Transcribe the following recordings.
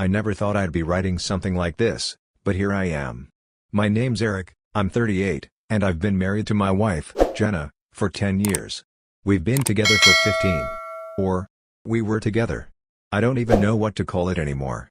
I never thought I'd be writing something like this, but here I am. My name's Eric, I'm 38, and I've been married to my wife, Jenna, for 10 years. We've been together for 15. Or, we were together. I don't even know what to call it anymore.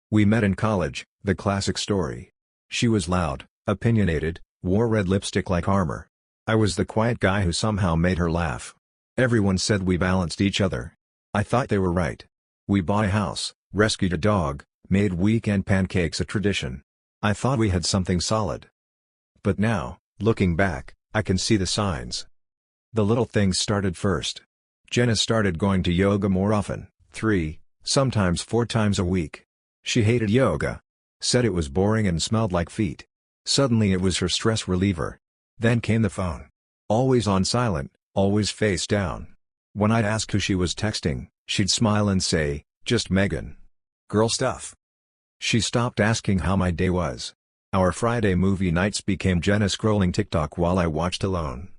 We met in college, the classic story. She was loud, opinionated, wore red lipstick like armor. I was the quiet guy who somehow made her laugh. Everyone said we balanced each other. I thought they were right. We bought a house, rescued a dog, made weekend pancakes a tradition. I thought we had something solid. But now, looking back, I can see the signs. The little things started first. Jenna started going to yoga more often, 3, sometimes 4 times a week. She hated yoga. Said it was boring and smelled like feet. Suddenly it was her stress reliever. Then came the phone. Always on silent, always face down. When I'd ask who she was texting, she'd smile and say, "Just Megan. Girl stuff." She stopped asking how my day was. Our Friday movie nights became Jenna scrolling TikTok while I watched alone.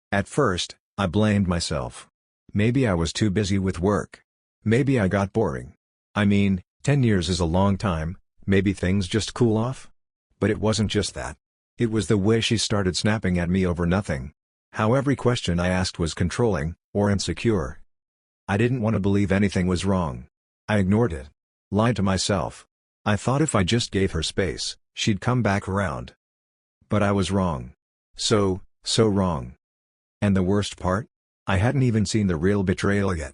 At first, I blamed myself. Maybe I was too busy with work. Maybe I got boring. I mean, 10 years is a long time, maybe things just cool off? But it wasn't just that. It was the way she started snapping at me over nothing. How every question I asked was controlling, or insecure. I didn't want to believe anything was wrong. I ignored it. Lied to myself. I thought if I just gave her space, she'd come back around. But I was wrong. So wrong. And the worst part? I hadn't even seen the real betrayal yet.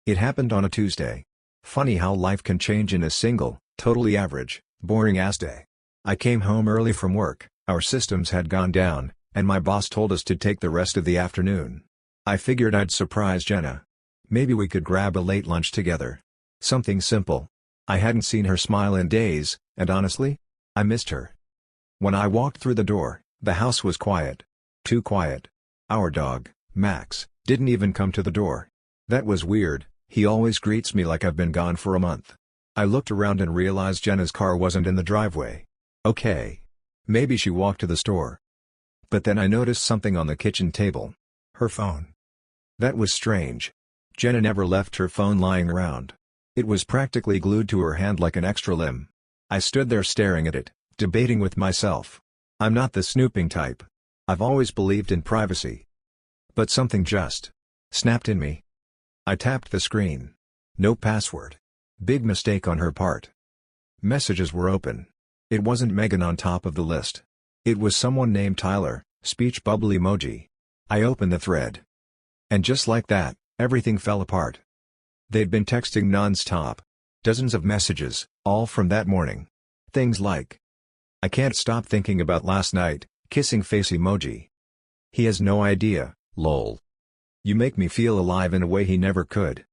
It happened on a Tuesday. Funny how life can change in a single, totally average, boring-ass day. I came home early from work, our systems had gone down, and my boss told us to take the rest of the afternoon. I figured I'd surprise Jenna. Maybe we could grab a late lunch together. Something simple. I hadn't seen her smile in days, and honestly, I missed her. When I walked through the door, the house was quiet. Too quiet. Our dog, Max, didn't even come to the door. That was weird, he always greets me like I've been gone for a month. I looked around and realized Jenna's car wasn't in the driveway. Okay. Maybe she walked to the store. But then I noticed something on the kitchen table. Her phone. That was strange. Jenna never left her phone lying around. It was practically glued to her hand like an extra limb. I stood there staring at it, debating with myself. I'm not the snooping type. I've always believed in privacy. But something just snapped in me. I tapped the screen. No password. Big mistake on her part. Messages were open. It wasn't Megan on top of the list. It was someone named Tyler, speech bubble emoji. I opened the thread. And just like that, everything fell apart. They'd been texting non-stop. Dozens of messages, all from that morning. Things like, "I can't stop thinking about last night," kissing face emoji. "He has no idea, lol. You make me feel alive in a way he never could."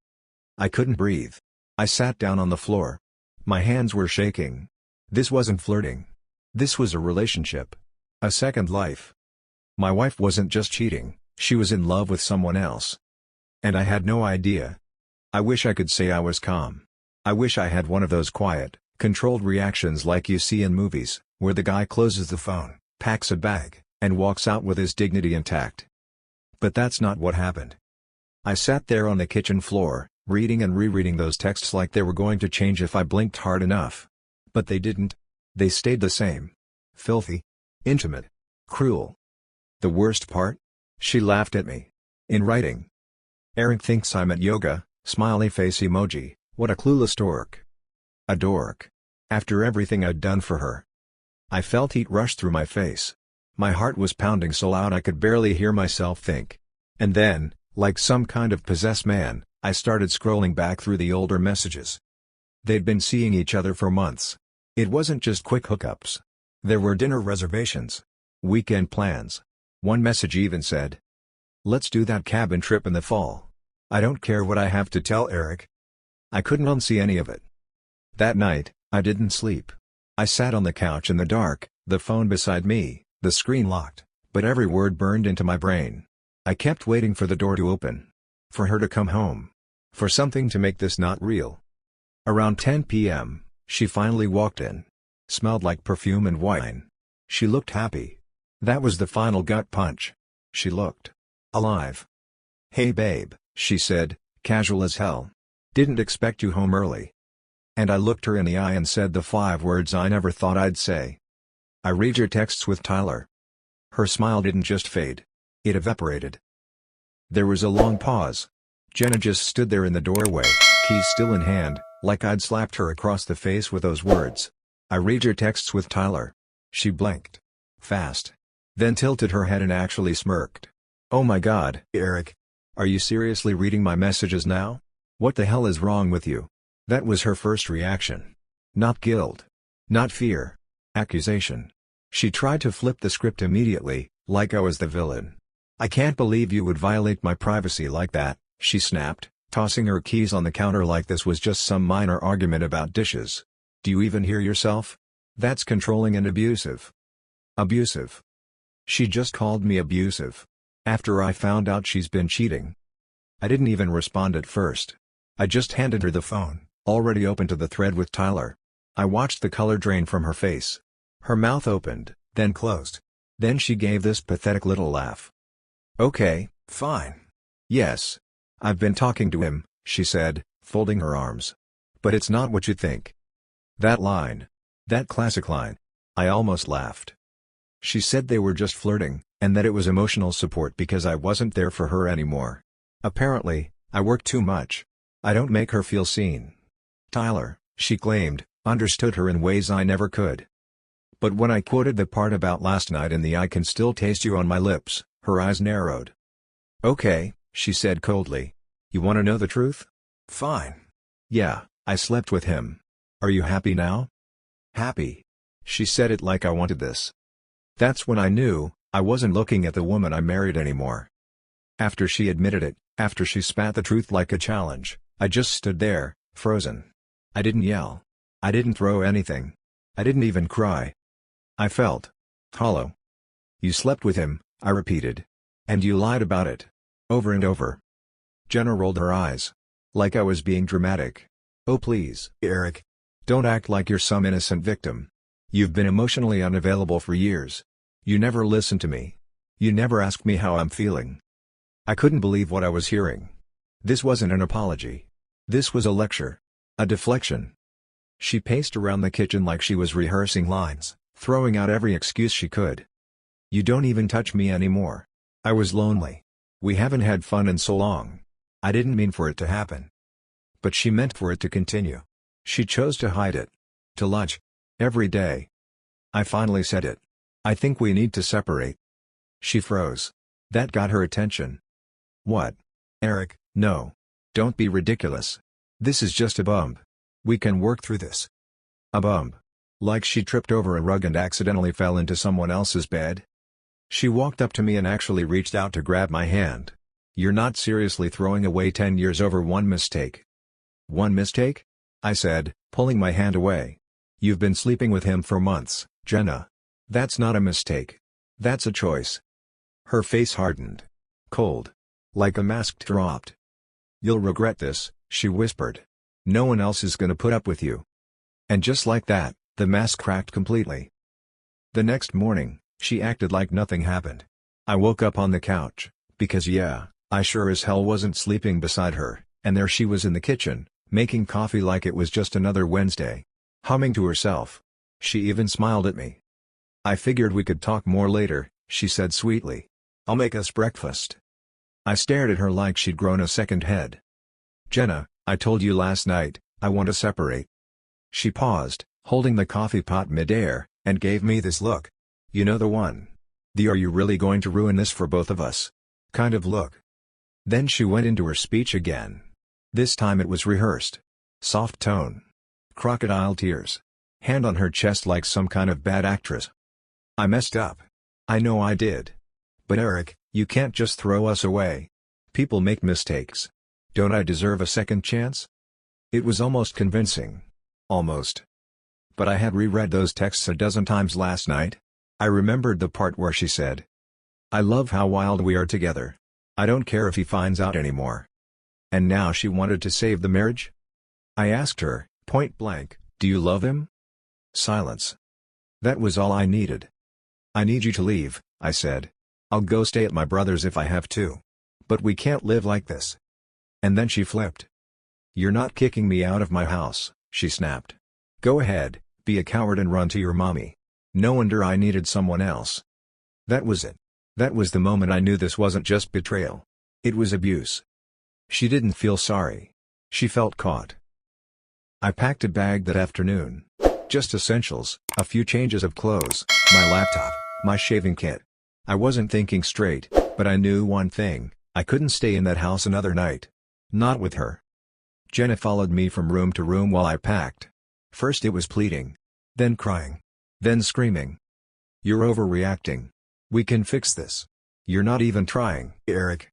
I couldn't breathe. I sat down on the floor. My hands were shaking. This wasn't flirting. This was a relationship. A second life. My wife wasn't just cheating, she was in love with someone else. And I had no idea. I wish I could say I was calm. I wish I had one of those quiet, controlled reactions like you see in movies, where the guy closes the phone, packs a bag, and walks out with his dignity intact. But that's not what happened. I sat there on the kitchen floor, reading and rereading those texts like they were going to change if I blinked hard enough. But they didn't. They stayed the same. Filthy. Intimate. Cruel. The worst part? She laughed at me. In writing. "Eric thinks I'm at yoga, smiley face emoji, what a clueless dork." A dork. After everything I'd done for her. I felt heat rush through my face. My heart was pounding so loud I could barely hear myself think. And then, like some kind of possessed man, I started scrolling back through the older messages. They'd been seeing each other for months. It wasn't just quick hookups. There were dinner reservations. Weekend plans. One message even said, "Let's do that cabin trip in the fall. I don't care what I have to tell Eric." I couldn't unsee any of it. That night, I didn't sleep. I sat on the couch in the dark, the phone beside me, the screen locked, but every word burned into my brain. I kept waiting for the door to open. For her to come home. For something to make this not real. Around 10 p.m., she finally walked in. Smelled like perfume and wine. She looked happy. That was the final gut punch. She looked alive. "Hey babe," she said, casual as hell. "Didn't expect you home early." And I looked her in the eye and said the 5 words I never thought I'd say. I read your texts with Tyler. Her smile didn't just fade. It evaporated. There was a long pause. Jenna just stood there in the doorway, keys still in hand, like I'd slapped her across the face with those words. I read your texts with Tyler. She blinked. Fast. Then tilted her head and actually smirked. Oh my God, Eric. Are you seriously reading my messages now? What the hell is wrong with you? That was her first reaction. Not guilt. Not fear. Accusation. She tried to flip the script immediately, like I was the villain. I can't believe you would violate my privacy like that, she snapped, tossing her keys on the counter like this was just some minor argument about dishes. Do you even hear yourself? That's controlling and abusive. Abusive. She just called me abusive. After I found out she's been cheating. I didn't even respond at first. I just handed her the phone, already open to the thread with Tyler. I watched the color drain from her face. Her mouth opened, then closed. Then she gave this pathetic little laugh. Okay, fine. Yes. I've been talking to him, she said, folding her arms. But it's not what you think. That line. That classic line. I almost laughed. She said they were just flirting, and that it was emotional support because I wasn't there for her anymore. Apparently, I work too much. I don't make her feel seen. Tyler, she claimed, understood her in ways I never could. But when I quoted the part about last night in the "I can still taste you on my lips," her eyes narrowed. Okay, she said coldly. You want to know the truth? Fine. Yeah, I slept with him. Are you happy now? Happy. She said it like I wanted this. That's when I knew, I wasn't looking at the woman I married anymore. After she admitted it, after she spat the truth like a challenge, I just stood there, frozen. I didn't yell. I didn't throw anything. I didn't even cry. I felt hollow. You slept with him, I repeated. And you lied about it. Over and over. Jenna rolled her eyes. Like I was being dramatic. Oh please, Eric. Don't act like you're some innocent victim. You've been emotionally unavailable for years. You never listened to me. You never asked me how I'm feeling. I couldn't believe what I was hearing. This wasn't an apology. This was a lecture. A deflection. She paced around the kitchen like she was rehearsing lines, throwing out every excuse she could. You don't even touch me anymore. I was lonely. We haven't had fun in so long. I didn't mean for it to happen. But she meant for it to continue. She chose to hide it. To lunch. Every day. I finally said it. I think we need to separate. She froze. That got her attention. What? Eric, no. Don't be ridiculous. This is just a bump. We can work through this. A bump. Like she tripped over a rug and accidentally fell into someone else's bed? She walked up to me and actually reached out to grab my hand. You're not seriously throwing away 10 years over one mistake. One mistake? I said, pulling my hand away. You've been sleeping with him for months, Jenna. That's not a mistake. That's a choice. Her face hardened. Cold. Like a mask dropped. You'll regret this, she whispered. No one else is gonna put up with you. And just like that, the mask cracked completely. The next morning, she acted like nothing happened. I woke up on the couch, because yeah, I sure as hell wasn't sleeping beside her, and there she was in the kitchen, making coffee like it was just another Wednesday. Humming to herself. She even smiled at me. I figured we could talk more later, she said sweetly. I'll make us breakfast. I stared at her like she'd grown a second head. Jenna, I told you last night, I want to separate. She paused, holding the coffee pot midair, and gave me this look. You know the one. The "are you really going to ruin this for both of us?" kind of look. Then she went into her speech again. This time it was rehearsed. Soft tone. Crocodile tears. Hand on her chest like some kind of bad actress. I messed up. I know I did. But Eric, you can't just throw us away. People make mistakes. Don't I deserve a second chance? It was almost convincing. Almost. But I had reread those texts a dozen times last night. I remembered the part where she said, I love how wild we are together. I don't care if he finds out anymore. And now she wanted to save the marriage? I asked her, point blank, do you love him? Silence. That was all I needed. I need you to leave, I said. I'll go stay at my brother's if I have to. But we can't live like this. And then she flipped. You're not kicking me out of my house. she snapped. Go ahead, be a coward and run to your mommy. No wonder I needed someone else. That was it. That was the moment I knew this wasn't just betrayal. It was abuse. She didn't feel sorry. She felt caught. I packed a bag that afternoon. Just essentials, a few changes of clothes, my laptop, my shaving kit. I wasn't thinking straight, but I knew one thing: I couldn't stay in that house another night. Not with her. Jenna followed me from room to room while I packed. First it was pleading. Then crying. Then screaming. You're overreacting. We can fix this. You're not even trying, Eric.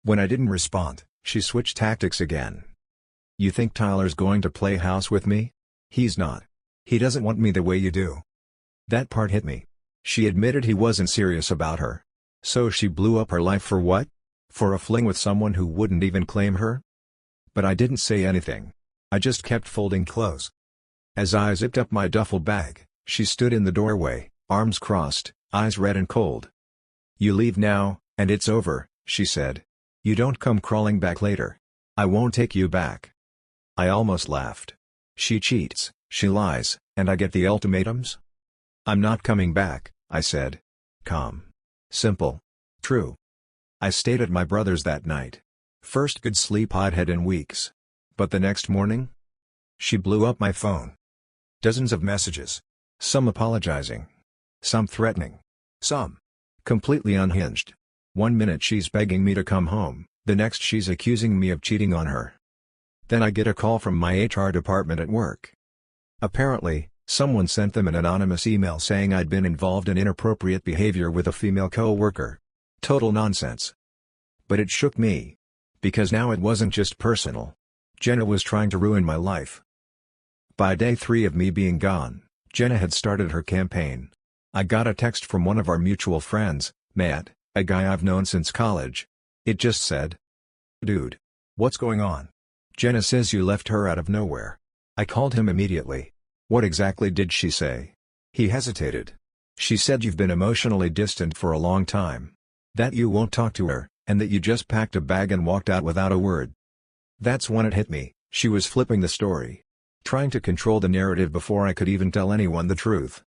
When I didn't respond, she switched tactics again. You think Tyler's going to play house with me? He's not. He doesn't want me the way you do. That part hit me. She admitted he wasn't serious about her. So she blew up her life for what? For a fling with someone who wouldn't even claim her? But I didn't say anything. I just kept folding clothes. As I zipped up my duffel bag, she stood in the doorway, arms crossed, eyes red and cold. You leave now, and it's over, she said. You don't come crawling back later. I won't take you back. I almost laughed. She cheats, she lies, and I get the ultimatums? I'm not coming back, I said. Calm. Simple. True. I stayed at my brother's that night. First good sleep I'd had in weeks. But the next morning? She blew up my phone. Dozens of messages. Some apologizing. Some threatening. Some completely unhinged. One minute she's begging me to come home, the next she's accusing me of cheating on her. Then I get a call from my HR department at work. Apparently, someone sent them an anonymous email saying I'd been involved in inappropriate behavior with a female co-worker. Total nonsense. But it shook me. Because now it wasn't just personal. Jenna was trying to ruin my life. By day 3 of me being gone, Jenna had started her campaign. I got a text from one of our mutual friends, Matt, a guy I've known since college. It just said, "Dude. What's going on? Jenna says you left her out of nowhere." I called him immediately. What exactly did she say? He hesitated. She said you've been emotionally distant for a long time. That you won't talk to her, and that you just packed a bag and walked out without a word. That's when it hit me, she was flipping the story. Trying to control the narrative before I could even tell anyone the truth.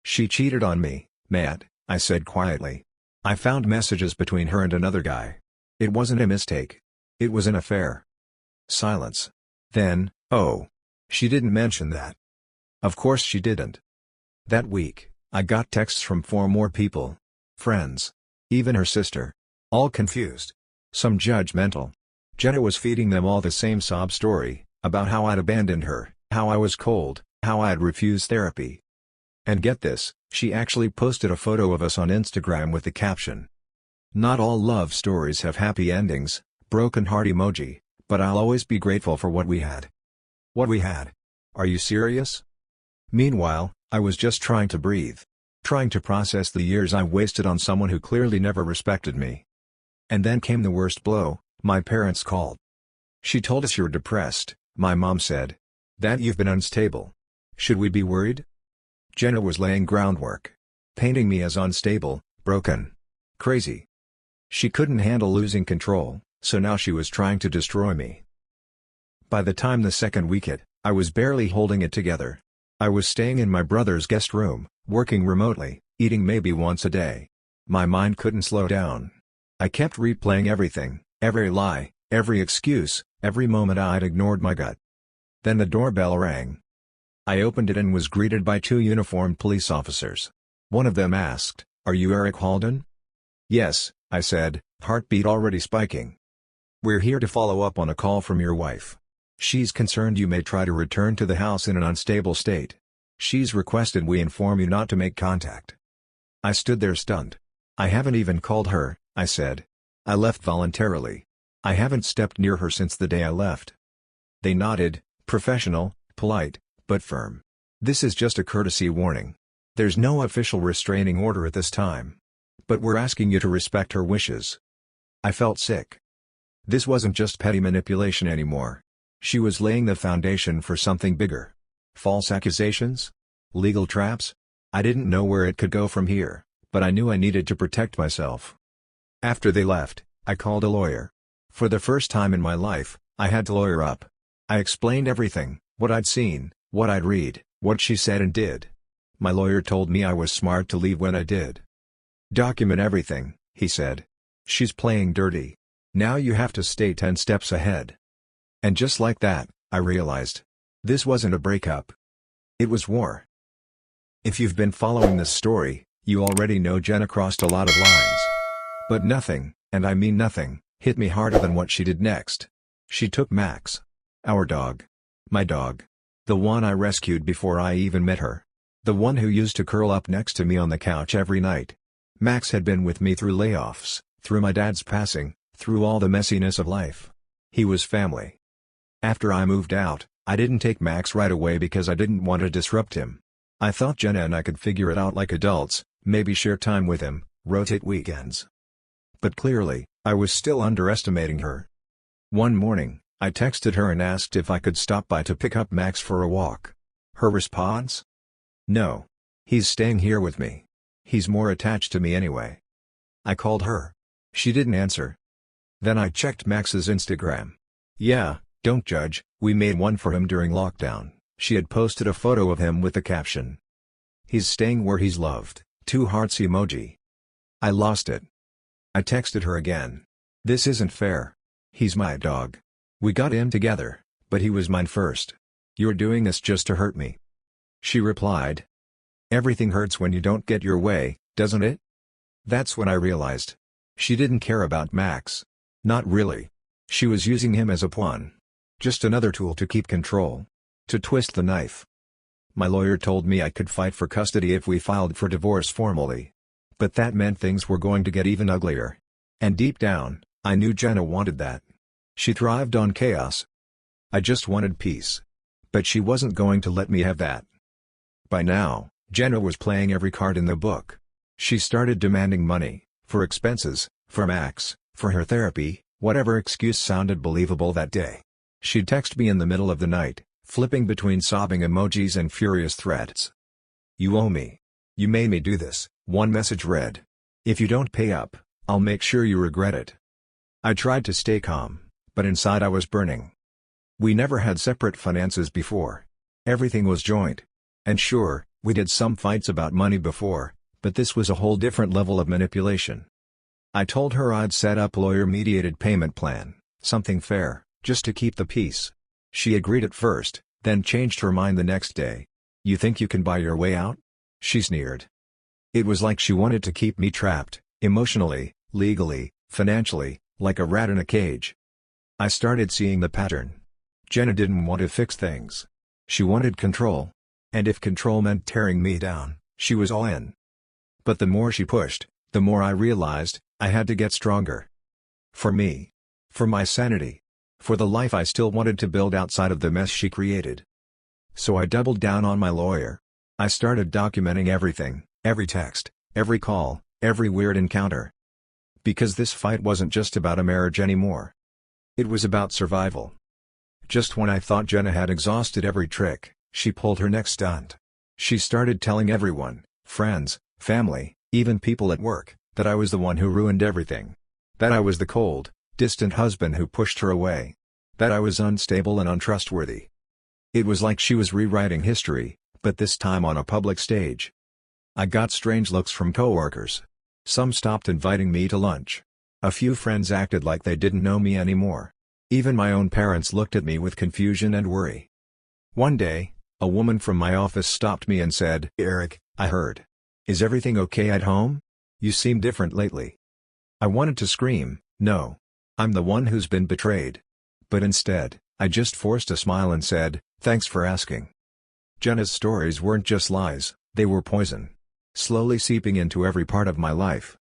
She cheated on me, Matt, I said quietly. I found messages between her and another guy. It wasn't a mistake. It was an affair. Silence. Then, oh. She didn't mention that. Of course she didn't. That week, I got texts from 4 more people. Friends. Even her sister. All confused. Some judgmental. Jenna was feeding them all the same sob story, about how I'd abandoned her, how I was cold, how I'd refused therapy. And get this, she actually posted a photo of us on Instagram with the caption, "Not all love stories have happy endings," broken heart emoji, but I'll always be grateful for what we had. What we had? Are you serious? Meanwhile, I was just trying to breathe. Trying to process the years I wasted on someone who clearly never respected me. And then came the worst blow. My parents called. "She told us you're depressed," my mom said. "That you've been unstable. Should we be worried?" Jenna was laying groundwork. Painting me as unstable, broken. Crazy. She couldn't handle losing control, so now she was trying to destroy me. By the time the second week hit, I was barely holding it together. I was staying in my brother's guest room, working remotely, eating maybe once a day. My mind couldn't slow down. I kept replaying everything, every lie, every excuse, every moment I'd ignored my gut. Then the doorbell rang. I opened it and was greeted by 2 uniformed police officers. One of them asked, "Are you Eric Halden?" "Yes," I said, heartbeat already spiking. "We're here to follow up on a call from your wife. She's concerned you may try to return to the house in an unstable state. She's requested we inform you not to make contact." I stood there stunned. "I haven't even called her," I said. "I left voluntarily. I haven't stepped near her since the day I left." They nodded, professional, polite, but firm. "This is just a courtesy warning. There's no official restraining order at this time. But we're asking you to respect her wishes." I felt sick. This wasn't just petty manipulation anymore. She was laying the foundation for something bigger. False accusations? Legal traps? I didn't know where it could go from here, but I knew I needed to protect myself. After they left, I called a lawyer. For the first time in my life, I had to lawyer up. I explained everything, What I'd seen, what I'd read, what she said and did. My lawyer told me I was smart to leave when I did. Document everything, he said. She's playing dirty. Now you have to stay 10 steps ahead. And just like that, I realized. This wasn't a breakup. It was war. If you've been following this story, you already know Jenna crossed a lot of lines. But nothing, and I mean nothing, hit me harder than what she did next. She took Max. Our dog. My dog. The one I rescued before I even met her. The one who used to curl up next to me on the couch every night. Max had been with me through layoffs, through my dad's passing, through all the messiness of life. He was family. After I moved out, I didn't take Max right away because I didn't want to disrupt him. I thought Jenna and I could figure it out like adults, maybe share time with him, rotate weekends. But clearly, I was still underestimating her. One morning, I texted her and asked if I could stop by to pick up Max for a walk. Her response? No. He's staying here with me. He's more attached to me anyway. I called her. She didn't answer. Then I checked Max's Instagram. Yeah, don't judge, we made one for him during lockdown. She had posted a photo of him with the caption, "He's staying where he's loved," 2 hearts emoji. I lost it. I texted her again. This isn't fair. He's my dog. We got him together, but he was mine first. You're doing this just to hurt me. She replied, "Everything hurts when you don't get your way, doesn't it?" That's when I realized. She didn't care about Max. Not really. She was using him as a pawn. Just another tool to keep control. To twist the knife. My lawyer told me I could fight for custody if we filed for divorce formally. But that meant things were going to get even uglier. And deep down, I knew Jenna wanted that. She thrived on chaos. I just wanted peace. But she wasn't going to let me have that. By now, Jenna was playing every card in the book. She started demanding money, for expenses, for Max, for her therapy, whatever excuse sounded believable that day. She'd text me in the middle of the night, flipping between sobbing emojis and furious threats. "You owe me. You made me do this," one message read. "If you don't pay up, I'll make sure you regret it." I tried to stay calm, but inside I was burning. We never had separate finances before. Everything was joint. And sure, we did some fights about money before, but this was a whole different level of manipulation. I told her I'd set up a lawyer-mediated payment plan, something fair, just to keep the peace. She agreed at first, then changed her mind the next day. "You think you can buy your way out?" she sneered. It was like she wanted to keep me trapped, emotionally, legally, financially, like a rat in a cage. I started seeing the pattern. Jenna didn't want to fix things. She wanted control. And if control meant tearing me down, she was all in. But the more she pushed, the more I realized, I had to get stronger. For me. For my sanity. For the life I still wanted to build outside of the mess she created. So I doubled down on my lawyer. I started documenting everything, every text, every call, every weird encounter. Because this fight wasn't just about a marriage anymore. It was about survival. Just when I thought Jenna had exhausted every trick, she pulled her next stunt. She started telling everyone, friends, family, even people at work, that I was the one who ruined everything. That I was the cold, distant husband who pushed her away. That I was unstable and untrustworthy. It was like she was rewriting history, but this time on a public stage. I got strange looks from coworkers. Some stopped inviting me to lunch. A few friends acted like they didn't know me anymore. Even my own parents looked at me with confusion and worry. One day, a woman from my office stopped me and said, "Eric, I heard. Is everything okay at home? You seem different lately." I wanted to scream, "No. I'm the one who's been betrayed." But instead, I just forced a smile and said, "Thanks for asking." Jenna's stories weren't just lies, they were poison. Slowly seeping into every part of my life.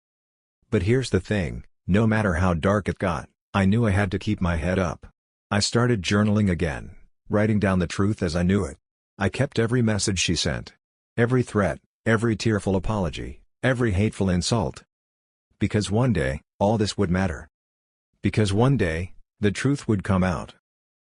But here's the thing, no matter how dark it got, I knew I had to keep my head up. I started journaling again, writing down the truth as I knew it. I kept every message she sent. Every threat, every tearful apology, every hateful insult. Because one day, all this would matter. Because one day, the truth would come out.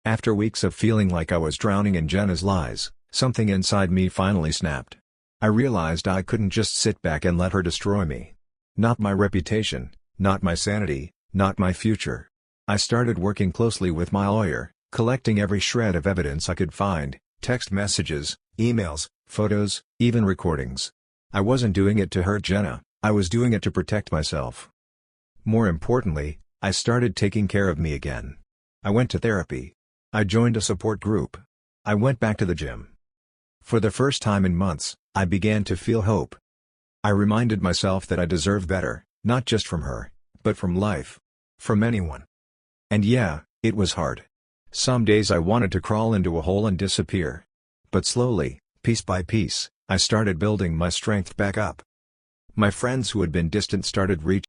After weeks of feeling like I was drowning in Jenna's lies, something inside me finally snapped. I realized I couldn't just sit back and let her destroy me. Not my reputation, not my sanity, not my future. I started working closely with my lawyer, collecting every shred of evidence I could find: text messages, emails, photos, even recordings. I wasn't doing it to hurt Jenna, I was doing it to protect myself. More importantly, I started taking care of me again. I went to therapy. I joined a support group. I went back to the gym. For the first time in months, I began to feel hope. I reminded myself that I deserve better, not just from her, but from life. From anyone. And yeah, it was hard. Some days I wanted to crawl into a hole and disappear. But slowly, piece by piece, I started building my strength back up. My friends who had been distant started reaching.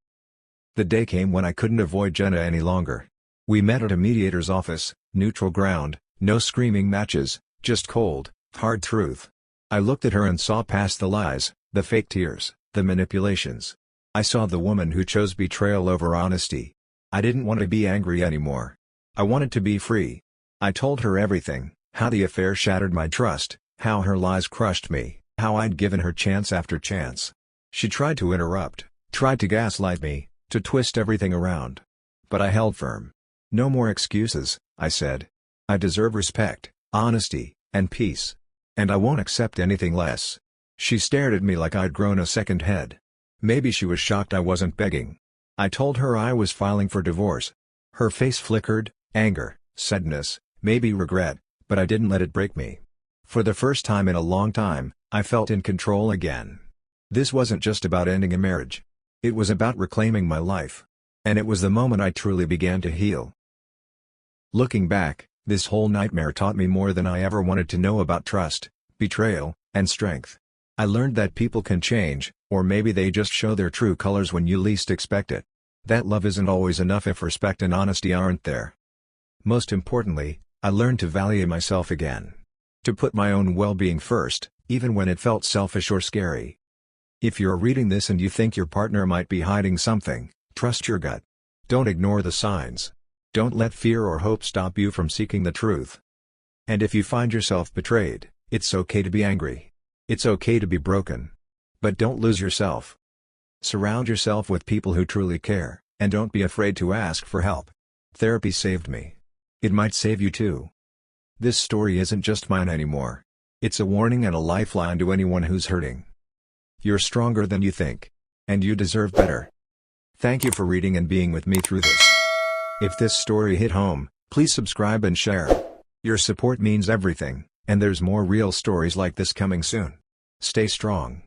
The day came when I couldn't avoid Jenna any longer. We met at a mediator's office, neutral ground, no screaming matches, just cold, hard truth. I looked at her and saw past the lies, the fake tears, the manipulations. I saw the woman who chose betrayal over honesty. I didn't want to be angry anymore. I wanted to be free. I told her everything: how the affair shattered my trust, how her lies crushed me, how I'd given her chance after chance. She tried to interrupt, tried to gaslight me, to twist everything around. But I held firm. No more excuses, I said. I deserve respect, honesty, and peace. And I won't accept anything less. She stared at me like I'd grown a second head. Maybe she was shocked I wasn't begging. I told her I was filing for divorce. Her face flickered: anger, sadness, maybe regret, but I didn't let it break me. For the first time in a long time, I felt in control again. This wasn't just about ending a marriage. It was about reclaiming my life. And it was the moment I truly began to heal. Looking back, this whole nightmare taught me more than I ever wanted to know about trust, betrayal, and strength. I learned that people can change, or maybe they just show their true colors when you least expect it. That love isn't always enough if respect and honesty aren't there. Most importantly, I learned to value myself again. To put my own well-being first, even when it felt selfish or scary. If you're reading this and you think your partner might be hiding something, trust your gut. Don't ignore the signs. Don't let fear or hope stop you from seeking the truth. And if you find yourself betrayed, it's okay to be angry. It's okay to be broken. But don't lose yourself. Surround yourself with people who truly care, and don't be afraid to ask for help. Therapy saved me. It might save you too. This story isn't just mine anymore. It's a warning and a lifeline to anyone who's hurting. You're stronger than you think. And you deserve better. Thank you for reading and being with me through this. If this story hit home, please subscribe and share. Your support means everything, and there's more real stories like this coming soon. Stay strong.